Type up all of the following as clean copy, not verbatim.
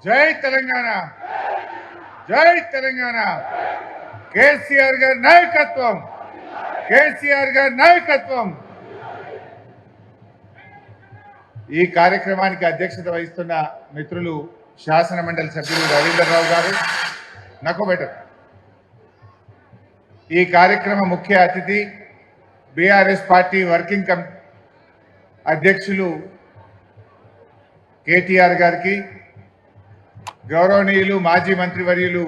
జై తెలంగాణ, జై తెలంగాణ. కేసీఆర్ గారి నాయకత్వం, కేసీఆర్ గారి నాయకత్వం. ఈ కార్యక్రమానికి అధ్యక్షత వహిస్తున్న మిత్రులు శాసన మండలి సభ్యులు రవీంద్రరావు గారు, నకోబెటర్. ఈ కార్యక్రమ ముఖ్య అతిథి బీఆర్ఎస్ పార్టీ వర్కింగ్ అధ్యక్షులు కేటీఆర్ గారికి, గౌరవనీయులు మాజీ మంత్రివర్యులు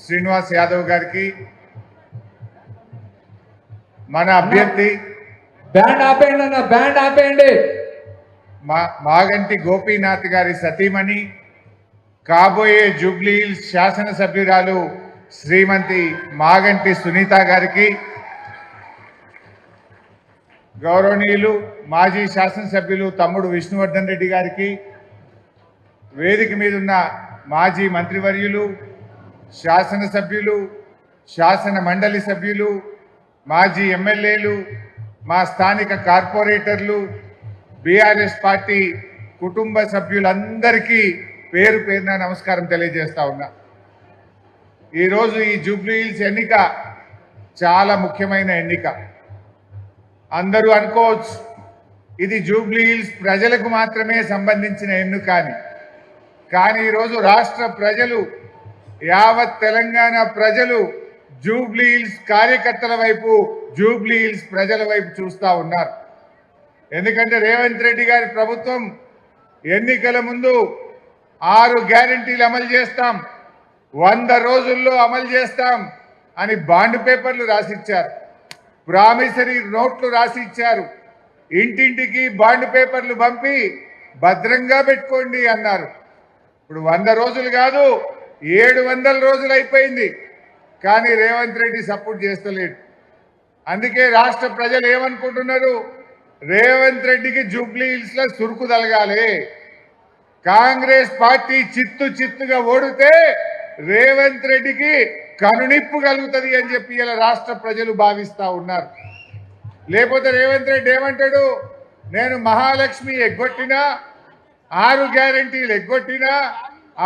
శ్రీనివాస్ యాదవ్ గారికి, మన అభ్యర్థి బ్యాండ్ ఆపేయండి అన్న, బ్యాండ్ ఆపేయండి. మాగంటి గోపీనాథ్ గారి సతీమణి, కాబోయే జూబ్లీహిల్స్ శాసనసభ్యురాలు శ్రీమతి మాగంటి సునీత గారికి, గౌరవనీయులు మాజీ శాసనసభ్యులు తమ్ముడు విష్ణువర్ధన్ రెడ్డి గారికి, వేదిక మీద ఉన్న మాజీ మంత్రివర్యులు, శాసనసభ్యులు, శాసన మండలి సభ్యులు, మాజీ ఎమ్మెల్యేలు, మా స్థానిక కార్పొరేటర్లు, బీఆర్ఎస్ పార్టీ కుటుంబ సభ్యులందరికీ పేరు పేరున నమస్కారం తెలియజేస్తా ఉన్నా. ఈరోజు ఈ జూబ్లీహిల్స్ ఎన్నిక చాలా ముఖ్యమైన ఎన్నిక. అందరూ అనుకోవచ్చు ఇది జూబ్లీహిల్స్ ప్రజలకు మాత్రమే సంబంధించిన ఎన్నిక అని. కానీ ఈరోజు రాష్ట్ర ప్రజలు, యావత్ తెలంగాణ ప్రజలు జూబ్లీహిల్స్ కార్యకర్తల వైపు, జూబ్లీహిల్స్ ప్రజల వైపు చూస్తూ ఉన్నారు. ఎందుకంటే రేవంత్ రెడ్డి గారి ప్రభుత్వం ఎన్నికల ముందు 6 గ్యారెంటీలు అమలు చేస్తాం, 100 రోజుల్లో అమలు చేస్తాం అని బాండ్ పేపర్లు రాసిచ్చారు, ప్రామిసరీ నోట్లు రాసిచ్చారు, ఇంటింటికి బాండ్ పేపర్లు పంపి భద్రంగా పెట్టుకోండి అన్నారు. ఇప్పుడు 100 రోజులు కాదు, 700 రోజులు అయిపోయింది. కానీ రేవంత్ రెడ్డి సపోర్ట్ చేస్తలేడు. అందుకే రాష్ట్ర ప్రజలు ఏమనుకుంటున్నారు, రేవంత్ రెడ్డికి జూబ్లీహిల్స్ లో సురుకు తలగాలి, కాంగ్రెస్ పార్టీ చిత్తుగా ఓడితే రేవంత్ రెడ్డికి కనునిప్పు కలుగుతుంది అని చెప్పి ఇలా రాష్ట్ర ప్రజలు భావిస్తా ఉన్నారు. లేకపోతే రేవంత్ రెడ్డి ఏమంటాడు, నేను మహాలక్ష్మి ఎగ్గొట్టినా, 6 గ్యారెంటీలు ఎగ్గొట్టినా,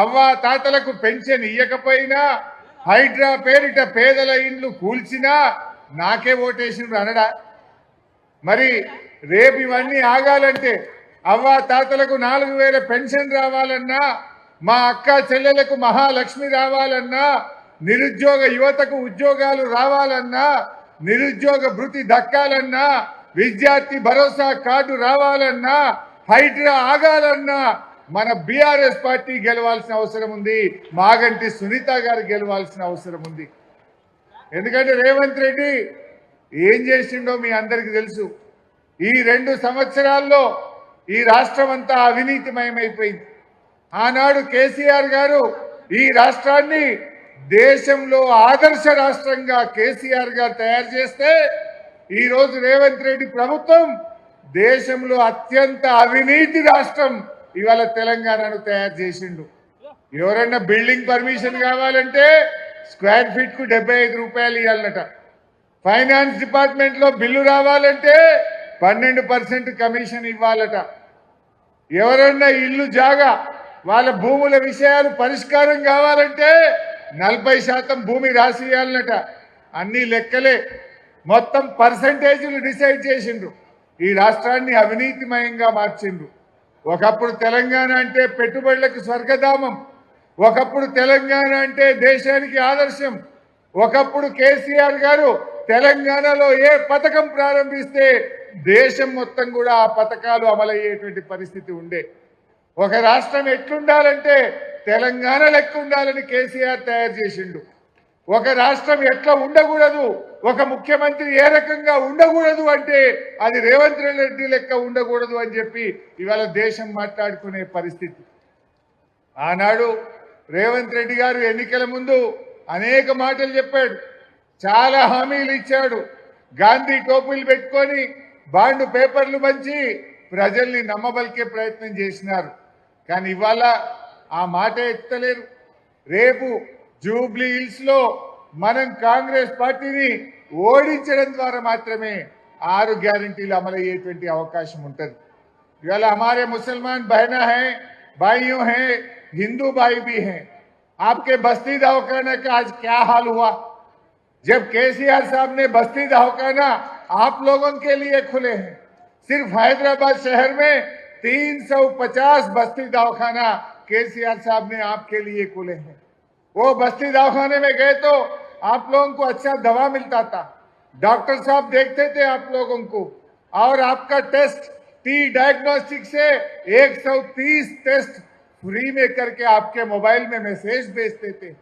అవ్వా తాతలకు పెన్షన్ ఇయ్యకపోయినా, హైడ్రా పేరిట పేదల ఇండ్లు కూల్చినా నాకే ఓటేసిండ్రు అనడా? మరి రేపు ఇవన్నీ ఆగాలంటే, అవ్వా తాతలకు 4000 పెన్షన్ రావాలన్నా, మా అక్క చెల్లెలకు మహాలక్ష్మి రావాలన్నా, నిరుద్యోగ యువతకు ఉద్యోగాలు రావాలన్నా, నిరుద్యోగ భృతి దక్కాలన్నా, విద్యార్థి భరోసా కార్డు రావాలన్నా, హైడ్రా ఆగాలన్నా మన బీఆర్ఎస్ పార్టీ గెలవాల్సిన అవసరం ఉంది, మాగంటి సునీత గారు గెలవాల్సిన అవసరం ఉంది. ఎందుకంటే రేవంత్ రెడ్డి ఏం చేసిండో మీ అందరికీ తెలుసు. ఈ 2 సంవత్సరాల్లో ఈ రాష్ట్రం అంతా అవినీతిమయమైపోయింది. ఆనాడు కేసీఆర్ గారు ఈ రాష్ట్రాన్ని దేశంలో ఆదర్శ రాష్ట్రంగా కేసీఆర్ గారు తయారు చేస్తే, ఈరోజు రేవంత్ రెడ్డి ప్రభుత్వం దేశంలో అత్యంత అవినీతి రాష్ట్రం ఇవాళ తెలంగాణను తయారు చేసిండు. ఎవరైనా బిల్డింగ్ పర్మిషన్ కావాలంటే స్క్వేర్ ఫీట్ కు 75 రూపాయలు ఇవ్వాలట. ఫైనాన్స్ డిపార్ట్మెంట్ లో బిల్లు రావాలంటే 12% కమిషన్ ఇవ్వాలట. ఎవరన్నా ఇల్లు జాగా వాళ్ళ భూముల విషయాలు పరిష్కారం కావాలంటే 40% భూమి రాసి ఇవ్వాలట. అన్ని లెక్కలే, మొత్తం పర్సంటేజీలు డిసైడ్ చేసిండ్రు. ఈ రాష్ట్రాన్ని అవినీతిమయంగా మార్చిండ్రు. ఒకప్పుడు తెలంగాణ అంటే పెట్టుబడులకు స్వర్గధామం, ఒకప్పుడు తెలంగాణ అంటే దేశానికి ఆదర్శం. ఒకప్పుడు కేసీఆర్ గారు తెలంగాణలో ఏ పథకం ప్రారంభిస్తే దేశం మొత్తం కూడా ఆ పథకాలు అమలయ్యేటువంటి పరిస్థితి ఉండే. ఒక రాష్ట్రం ఎట్లుండాలంటే తెలంగాణ లెక్క ఉండాలని కేసీఆర్ తయారు చేసిండు. ఒక రాష్ట్రం ఎట్లా ఉండకూడదు, ఒక ముఖ్యమంత్రి ఏ రకంగా ఉండకూడదు అంటే అది రేవంత్ రెడ్డి లెక్క ఉండకూడదు అని చెప్పి ఇవాళ దేశం మాట్లాడుకునే పరిస్థితి. ఆనాడు రేవంత్ రెడ్డి గారు ఎన్నికల ముందు అనేక మాటలు చెప్పాడు, చాలా హామీలు ఇచ్చాడు. గాంధీ టోపీలు పెట్టుకొని బాండ్ పేపర్లు పంచి ప్రజల్ని నమ్మబలికే ప్రయత్నం చేసినారు. కానీ ఇవాళ ఆ మాట ఎత్తలేరు. రేపు జూబ్లీహిల్స్ లో మనం కాంగ్రెస్ పార్టీని ఓడించడం ద్వారా మాత్రమే 6 గ్యారెంటీలు అమలయ్యేటువంటి అవకాశం ఉంటుంది. इवाला हमारे मुसलमान बहना है भाइयों हैं हिंदू भाई भी हैं। आपके बस्ती दवाखाना का आज क्या हाल हुआ? जब केसीआर साहब ने बस्ती दवाखाना आप लोगों के लिए खुले हैं। सिर्फ हैदराबाद शहर में 350 बस्ती दवाखाना केसीआर साहब ने आपके लिए खुले हैं। वो बस्ती दवाखाने में गए तो आप लोगों को अच्छा दवा मिलता था, डॉक्टर साहब देखते थे आप लोगों को, और आपका टेस्ट टी डायग्नोस्टिक से 130 टेस्ट फ्री में करके आपके मोबाइल में मैसेज भेजते थे।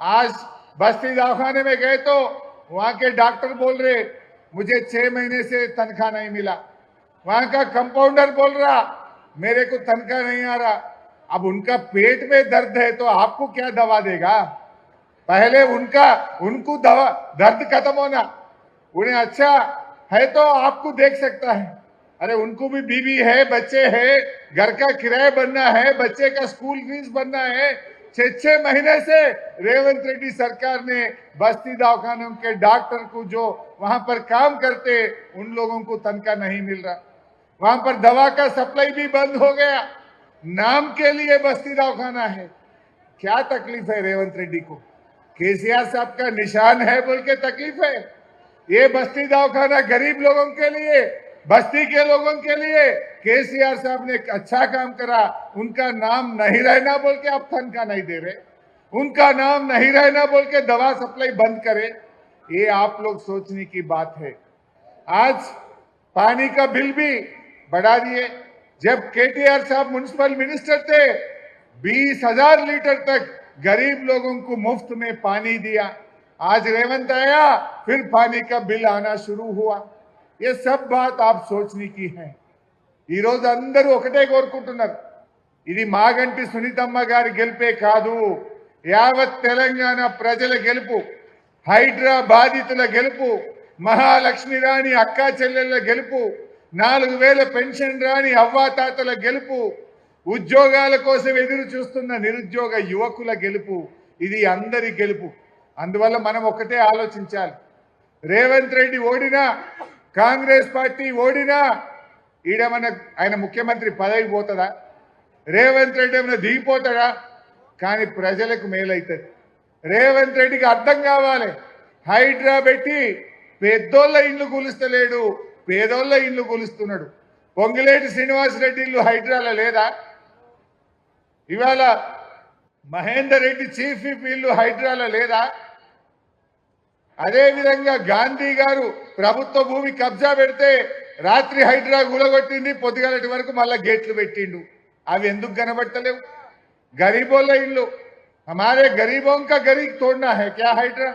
आज बस्ती दवाखाने में गए तो वहां के डॉक्टर बोल रहे मुझे 6 महीने से तनख्वाह नहीं मिला। वहां का कंपाउंडर बोल रहा मेरे को तनख्वाह नहीं आ रहा। अब उनका पेट में दर्द है तो आपको क्या दवा देगा? पहले उनको दवा दर्द खत्म होना, उन्हें अच्छा है तो आपको देख सकता है। अरे उनको भी बीवी है, बच्चे हैं, घर का किराया भरना है, बच्चे का स्कूल फीस भरना है। 6 महीने से रेवंत रेड्डी सरकार ने बस्ती दवाखानों के डॉक्टर को जो वहां पर काम करते उन लोगों को तनख्वाह नहीं मिल रहा। वहां पर दवा का सप्लाई भी बंद हो गया। नाम के लिए बस्ती दवाखाना है। क्या तकलीफ है रेवंत रेड्डी को? केसीआर साहब का निशान है बोल के तकलीफ है। ये बस्ती दवाखाना गरीब लोगों के लिए, बस्ती के लोगों के लिए केसीआर साहब ने अच्छा काम करा। उनका नाम नहीं रहना बोल के आप तनख्वाह नहीं दे रहे, उनका नाम नहीं रहना बोल के दवा सप्लाई बंद करे। ये आप लोग सोचने की बात है। आज पानी का बिल भी बढ़ा दिए। जब केटीआर साहब म्युनिसिपल मिनिस्टर थे 20,000 लीटर तक गरीब लोगों को मुफ्त में पानी दिया। आज रेवंत आया फिर पानी का बिल आना शुरू हुआ। ये सब बात आप सोचने की है। ఈ రోజు అందరూ ఒకటే కోరుకుంటున్నారు, ఇది మాగంటి సునీతమ్మ గారి గెలుపే కాదు, యావత్ తెలంగాణ ప్రజల గెలుపు, హైడ్రా బాధితుల గెలుపు, మహాలక్ష్మి రాణి అక్కా చెల్లెళ్ళ గెలుపు, 4,000 పెన్షన్ రాని అవ్వాతాతల గెలుపు, ఉద్యోగాల కోసం ఎదురు చూస్తున్న నిరుద్యోగ యువకుల గెలుపు, ఇది అందరి గెలుపు. అందువల్ల మనం ఒకటే ఆలోచించాలి. రేవంత్ రెడ్డి ఓడినా, కాంగ్రెస్ పార్టీ ఓడినా ఈడమన్న ఆయన ముఖ్యమంత్రి పదవి పోతుందా? రేవంత్ రెడ్డి ఏమైనా దిగిపోతాడా? కానీ ప్రజలకు మేలైతుంది. రేవంత్ రెడ్డికి అర్థం కావాలి, హైడ్రా పెట్టి పెద్దోళ్ళ ఇల్లు కూలుస్తలేడు, పేదోళ్ళ ఇల్లు కూలుస్తున్నాడు. పొంగిలేటి శ్రీనివాసరెడ్డి ఇల్లు హైడ్రాలో లేదా? ఇవాళ మహేందర్ రెడ్డి చీఫ్ విప్ ఇల్లు హైడ్రాలో లేదా? అదేవిధంగా గాంధీ గారు ప్రభుత్వ భూమి కబ్జా పెడితే రాత్రి హైడ్రా గులగొట్టింది, పొద్దుగాలటి వరకు మళ్ళా గేట్లు పెట్టిండు. అవి ఎందుకు కనబడతలేవు? గరీబోళ్ళ ఇల్లు, हमारे गरीबों का गरीब तोड़ना है क्या हाइड्रा?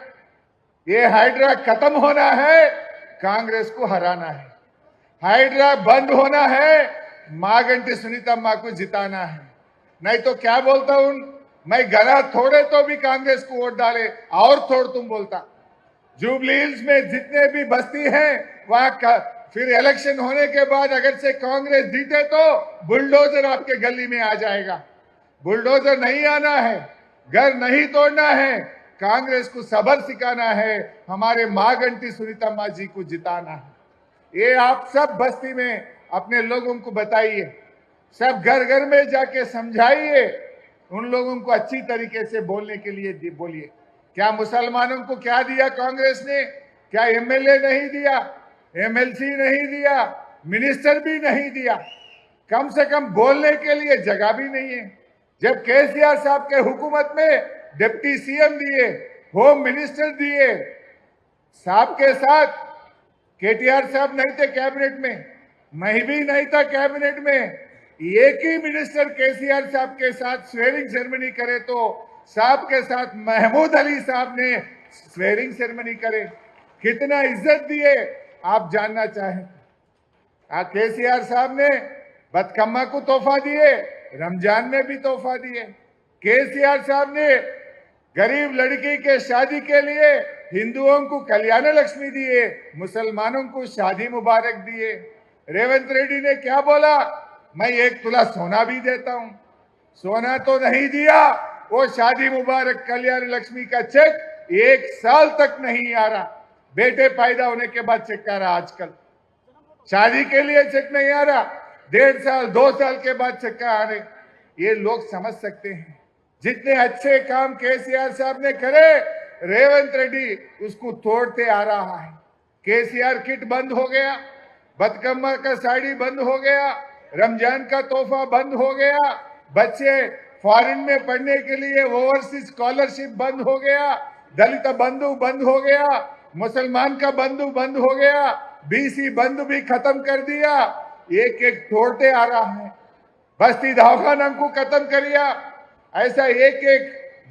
ये हाइड्रा खत्म होना है, कांग्रेस को हराना है। हाइड्रा बंद होना है, मागंटी सुनीतम्मा को जिताना है। नहीं तो क्या बोलता हूं मैं, गला थोड़े तो भी कांग्रेस को वोट डाले और थोड़ तुम बोलता। जुबली हिल्स में जितने भी बस्ती हैं वहां फिर इलेक्शन होने के बाद अगर से कांग्रेस जीते तो बुलडोजर आपके गली में आ जाएगा। बुलडोजर नहीं आना है, घर नहीं तोड़ना है, कांग्रेस को सबक सिखाना है, हमारे मागंटी सुनीतम्मा जी को जिताना है। ये आप सब बस्ती में अपने लोगों को बताइए, सब घर घर में जाके समझाइए, उन लोगों को अच्छी तरीके से बोलने के लिए बोलिए। क्या मुसलमानों को क्या दिया कांग्रेस ने? क्या एमएलए नहीं दिया, एमएलसी नहीं दिया, मिनिस्टर भी नहीं दिया? कम से कम बोलने के लिए जगह भी नहीं है। जब केसीआर साहब के हुकूमत में डिप्टी सीएम दिए, होम मिनिस्टर दिए, साहब के साथ केटीआर साहब नहीं थे कैबिनेट में, मैं भी नहीं था कैबिनेट में, एक ही मिनिस्टर केसीआर साहब के साथ स्वेरिंग सेरेमनी करे तो साहब के साथ महमूद अली साहब ने स्वेरिंग सेरेमनी करे। कितना इज्जत दिए आप जानना चाहें। केसीआर साहब ने बतकम्मा को तोहफा दिए, रमजान में भी तोहफा दिए। केसीआर साहब ने गरीब लड़की के शादी के लिए हिंदुओं को कल्याण लक्ष्मी दिए, मुसलमानों को शादी मुबारक दिए। रेवंत रेड्डी ने क्या बोला, मैं 1 तोला सोना भी देता हूं। सोना तो नहीं दिया, वो शादी मुबारक कल्याण लक्ष्मी का चेक 1 साल तक नहीं आ रहा। बेटे पैदा होने के बाद चेक आ रहा, आजकल शादी के लिए चेक नहीं आ रहा, 1.5 साल 2 साल के बाद चेक आ रहे। ये लोग समझ सकते हैं। जितने अच्छे काम केसीआर साहब ने करे, रेवंत रेड्डी उसको तोड़ते आ रहा है। केसीआर किट बंद हो गया, बदकम्मा का साड़ी बंद हो गया, रमजान का तोहफा बंद हो गया, बच्चे फॉरेन में पढ़ने के लिए ओवरसीज स्कॉलरशिप बंद हो गया, दलित बंधु बंद हो गया, मुसलमान का बंधु बंद हो गया, बीसी बंधु भी खत्म कर दिया। एक एक तोड़ते आ रहा है। बस्ती दवाखाना को खत्म कर दिया। ऐसा एक एक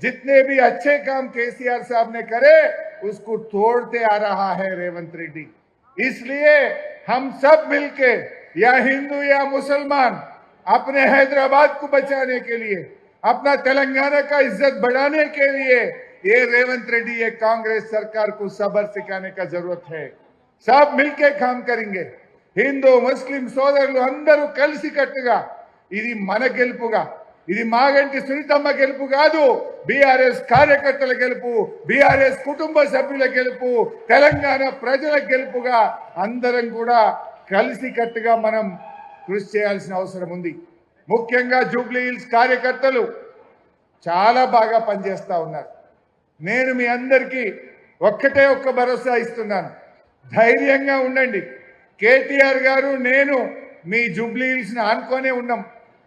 जितने भी अच्छे काम केसीआर साहब ने करे उसको तोड़ते आ रहा है रेवंत रेड्डी। इसलिए हम सब मिलके, या हिंदू या मुसलमान, अपने हैदराबाद को बचाने के लिए, अपना तेलंगाना का इज्जत बढ़ाने के लिए ये रेवंत रेड्डी, ये कांग्रेस सरकार को सब्र सिखाने का जरूरत है। सब मिलके काम करेंगे। हिंदू मुस्लिम సోదరులు అందరూ కలిసి కట్టుగా ఇది మన గెలుపుగా, ఇది మాగంటి సునీతమ్మ గెలుపు కాదు, బీఆర్ఎస్ కార్యకర్తల గెలుపు, బీఆర్ఎస్ కుటుంబ సభ్యుల గెలుపు, తెలంగాణ ప్రజల గెలుపుగా అందరం కూడా కలిసి కట్టుగా మనం కృషి చేయాల్సిన అవసరం ఉంది. ముఖ్యంగా జూబ్లీ హిల్స్ కార్యకర్తలు చాలా బాగా పనిచేస్తా ఉన్నారు. నేను మీ అందరికీ ఒక్కటే ఒక్క భరోసా ఇస్తున్నాను, ధైర్యంగా ఉండండి. కేటీఆర్ గారు నేను మీ జూబ్లీ హిల్స్ ని ఆనుకొనే ఉన్నాం.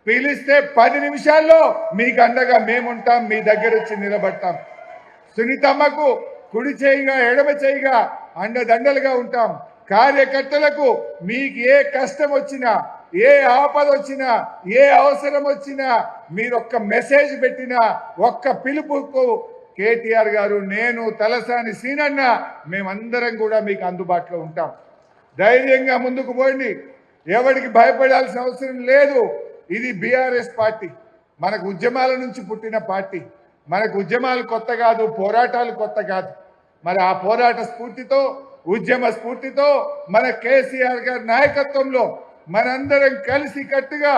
పిలిస్తే 10 నిమిషాల్లో మీకు అండగా మేముంటాం, మీ దగ్గర వచ్చి నిలబడతాం. సునీతమ్మకు కుడి చేయిగా ఎడమ చేయిగా అండదండలుగా ఉంటాం. కార్యకర్తలకు మీకు ఏ కష్టం వచ్చినా, ఏ ఆపద వచ్చినా, ఏ అవసరం వచ్చినా, మీరు ఒక్క మెసేజ్ పెట్టినా, ఒక్క పిలుపుకు కేటీఆర్ గారు, నేను, తలసాని సీనన్న, మేమందరం కూడా మీకు అందుబాటులో ఉంటాం. ధైర్యంగా ముందుకు పోండి. ఎవరికి భయపడాల్సిన అవసరం లేదు. ఇది బీఆర్ఎస్ పార్టీ, మనకు ఉద్యమాల నుంచి పుట్టిన పార్టీ. మనకు ఉద్యమాలు కొత్త కాదు, పోరాటాలు కొత్త కాదు. మరి ఆ పోరాట స్ఫూర్తితో, ఉద్యమ స్ఫూర్తితో మన కేసీఆర్ గారి నాయకత్వంలో మనందరం కలిసి కట్టుగా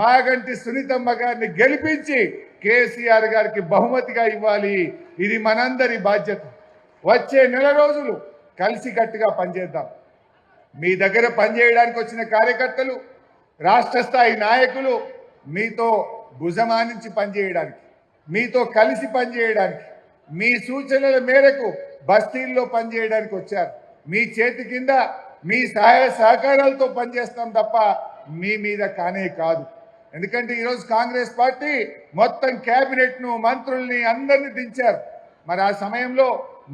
మాగంటి సునీతమ్మ గారిని గెలిపించి కేసీఆర్ గారికి బహుమతిగా ఇవ్వాలి. ఇది మనందరి బాధ్యత. వచ్చే నెల రోజులు కలిసి కట్టుగా పనిచేద్దాం. మీ దగ్గర పనిచేయడానికి వచ్చిన కార్యకర్తలు, రాష్ట్ర స్థాయి నాయకులు మీతో భుజమానించి పనిచేయడానికి, మీతో కలిసి పనిచేయడానికి, మీ సూచనల మేరకు బస్తీల్లో పనిచేయడానికి వచ్చారు. మీ చేతి కింద మీ సహాయ సహకారాలతో పనిచేస్తాం తప్ప మీ మీద కానే కాదు. ఎందుకంటే ఈరోజు కాంగ్రెస్ పార్టీ మొత్తం క్యాబినెట్ను, మంత్రుల్ని అందరినీ దించారు. మరి ఆ సమయంలో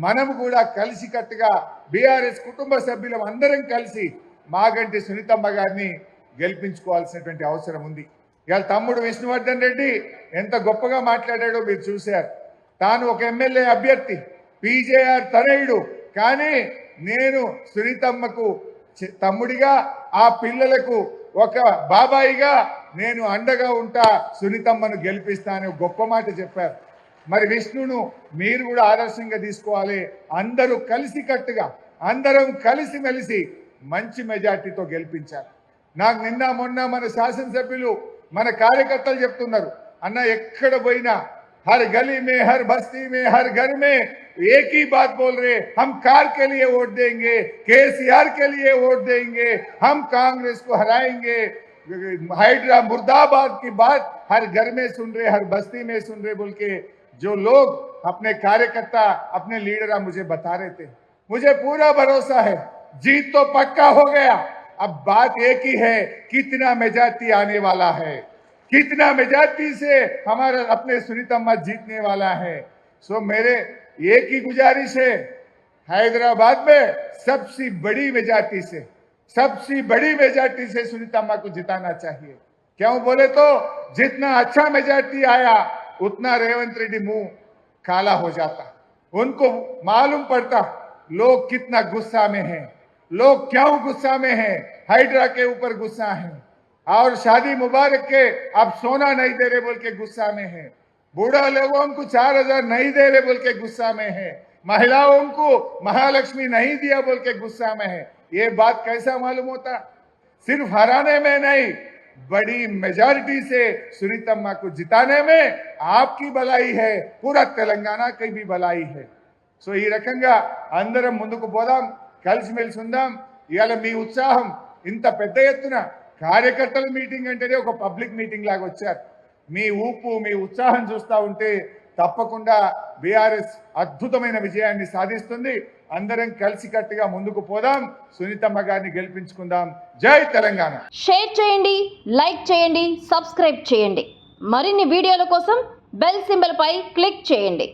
మనము కూడా కలిసి కట్టుగా బీఆర్ఎస్ కుటుంబ సభ్యులం అందరం కలిసి మాగంటి సునీతమ్మ గారిని గెలిపించుకోవాల్సినటువంటి అవసరం ఉంది. ఇవాళ తమ్ముడు విష్ణువర్ధన్ రెడ్డి ఎంత గొప్పగా మాట్లాడాడో మీరు చూశారు. తాను ఒక ఎమ్మెల్యే అభ్యర్థి, పీజేఆర్ తనయుడు, కానీ నేను సునీతమ్మకు తమ్ముడిగా, ఆ పిల్లలకు ఒక బాబాయిగా నేను అండగా ఉంటా, సునీతమ్మను గెలిపిస్తా అని గొప్ప మాట చెప్పారు. మరి విష్ణును మీరు కూడా ఆదర్శంగా తీసుకోవాలి. అందరూ కలిసి కట్టుగా, అందరం కలిసిమెలిసి మంచి మెజార్టీతో గెలిపించారు. నాకు నిన్న మొన్న మన శాసనసభ్యులు, మన కార్యకర్తలు చెప్తున్నారు, అన్న ఎక్కడ పోయినా हर गली में, हर बस्ती में, हर घर में एक ही बात बोल रहे, हम कार के लिए वोट देंगे, केसीआर के लिए वोट देंगे, हम कांग्रेस को हराएंगे। हाइड्रा मुर्दाबाद की बात हर घर में सुन रहे, हर बस्ती में सुन रहे बोल के जो लोग अपने कार्यकर्ता, अपने लीडर मुझे बता रहे थे। मुझे पूरा भरोसा है जीत तो पक्का हो गया। अब बात एक ही है, कितना मेजॉरिटी आने वाला है, कितना मेजॉरिटी से हमारा अपने सुनीतम्मा जीतने वाला है। सो मेरे एक ही गुजारिश है, हैदराबाद में सबसे बड़ी मेजॉरिटी से सुनीतम्मा को जिताना चाहिए। क्यों बोले तो जितना अच्छा मेजॉरिटी आया उतना रेवंत रेड्डी मुंह काला हो जाता। उनको मालूम पड़ता लोग कितना गुस्सा में हैं, लोग क्यों गुस्सा में हैं, हाइड्रा के ऊपर गुस्सा है, और शादी मुबारक के अब सोना नहीं दे रहे बोल के गुस्सा में है, बूढ़ा लोगों को 4000 नहीं दे रहे बोल के गुस्सा में है, महिलाओं को महालक्ष्मी नहीं दिया बोल के गुस्सा में है। ये बात कैसा मालूम होता? सिर्फ हराने में नहीं, बड़ी मेजॉरिटी से सुनीतम्मा को जिताने में आपकी भलाई है, पूरा तेलंगाना की भी भलाई है। सो ఈ రకంగా అందరం ముందుకు పోదాం, కలిసిమెలిసి ఉందాం. ఇవాళ మీ ఉత్సాహం ఇంత పెద్ద ఎత్తున కార్యకర్తల మీటింగ్ అంటేనే ఒక పబ్లిక్ మీటింగ్ లాగా వచ్చారు. మీ ఊపు మీ ఉత్సాహం చూస్తూ ఉంటే తప్పకుండా బీఆర్ఎస్ అద్భుతమైన విజయాన్ని సాధిస్తుంది. అందరం కలిసికట్టుగా ముందుకు పోదాం, సునీతమ్మ గారిని గెలిపించుకుందాం. జై తెలంగాణ. షేర్ చేయండి, లైక్ చేయండి, సబ్స్క్రైబ్ చేయండి. మరిన్ని వీడియోల కోసం బెల్ సింబల్ పై క్లిక్ చేయండి.